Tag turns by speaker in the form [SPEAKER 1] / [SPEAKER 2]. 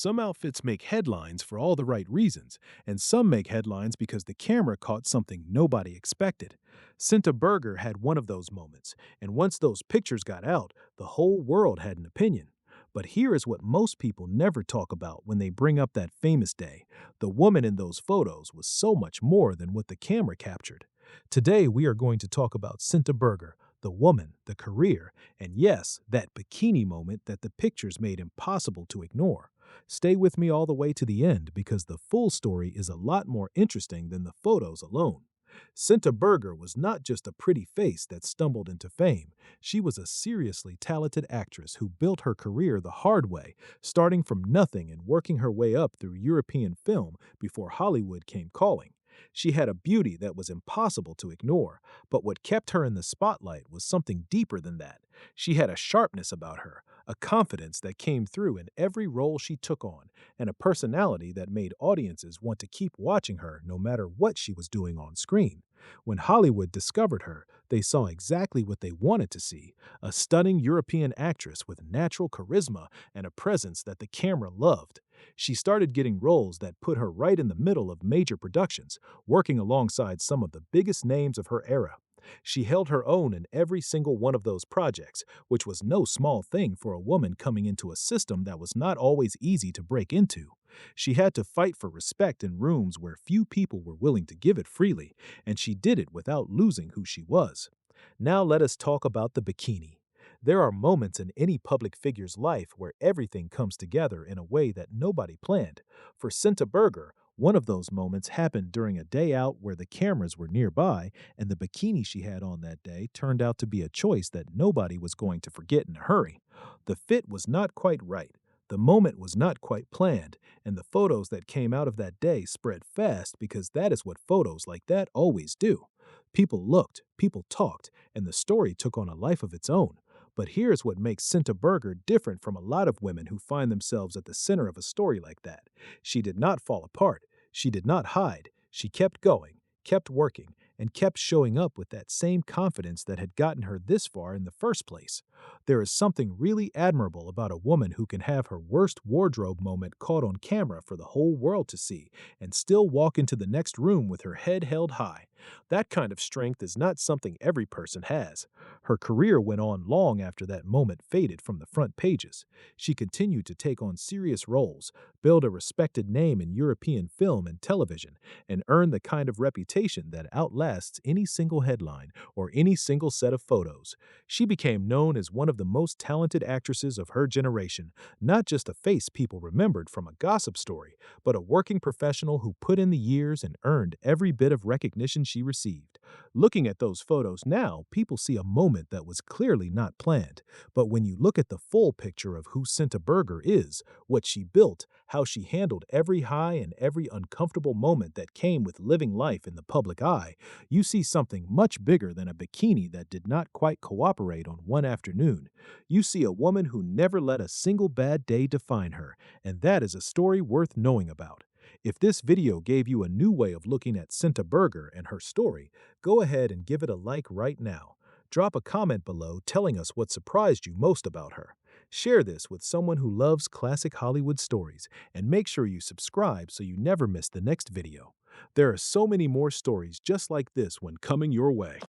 [SPEAKER 1] Some outfits make headlines for all the right reasons, and some make headlines because the camera caught something nobody expected. Senta Berger had one of those moments, and once those pictures got out, the whole world had an opinion. But here is what most people never talk about when they bring up that famous day. The woman in those photos was so much more than what the camera captured. Today, we are going to talk about Senta Berger, the woman, the career, and yes, that bikini moment that the pictures made impossible to ignore. Stay with me all the way to the end because the full story is a lot more interesting than the photos alone. Senta Berger was not just a pretty face that stumbled into fame. She was a seriously talented actress who built her career the hard way, starting from nothing and working her way up through European film before Hollywood came calling. She had a beauty that was impossible to ignore, but what kept her in the spotlight was something deeper than that. She had a sharpness about her, a confidence that came through in every role she took on, and a personality that made audiences want to keep watching her no matter what she was doing on screen. When Hollywood discovered her, they saw exactly what they wanted to see: a stunning European actress with natural charisma and a presence that the camera loved. She started getting roles that put her right in the middle of major productions, working alongside some of the biggest names of her era. She held her own in every single one of those projects, which was no small thing for a woman coming into a system that was not always easy to break into. She had to fight for respect in rooms where few people were willing to give it freely, and she did it without losing who she was. Now let us talk about the bikini. There are moments in any public figure's life where everything comes together in a way that nobody planned. For Senta Berger, one of those moments happened during a day out where the cameras were nearby, and the bikini she had on that day turned out to be a choice that nobody was going to forget in a hurry. The fit was not quite right. The moment was not quite planned, and the photos that came out of that day spread fast because that is what photos like that always do. People looked, people talked, and the story took on a life of its own. But here's what makes Senta Berger different from a lot of women who find themselves at the center of a story like that. She did not fall apart. She did not hide. She kept going, kept working, and kept showing up with that same confidence that had gotten her this far in the first place. There is something really admirable about a woman who can have her worst wardrobe moment caught on camera for the whole world to see and still walk into the next room with her head held high. That kind of strength is not something every person has. Her career went on long after that moment faded from the front pages. She continued to take on serious roles, build a respected name in European film and television, and earn the kind of reputation that outlasts any single headline or any single set of photos. She became known as one of the most talented actresses of her generation, not just a face people remembered from a gossip story, but a working professional who put in the years and earned every bit of recognition she received. Looking at those photos now, people see a moment that was clearly not planned. But when you look at the full picture of who Senta Berger is, what she built, how she handled every high and every uncomfortable moment that came with living life in the public eye, you see something much bigger than a bikini that did not quite cooperate on one afternoon. You see a woman who never let a single bad day define her, and that is a story worth knowing about. If this video gave you a new way of looking at Senta Berger and her story, go ahead and give it a like right now. Drop a comment below telling us what surprised you most about her. Share this with someone who loves classic Hollywood stories, and make sure you subscribe so you never miss the next video. There are so many more stories just like this one coming your way.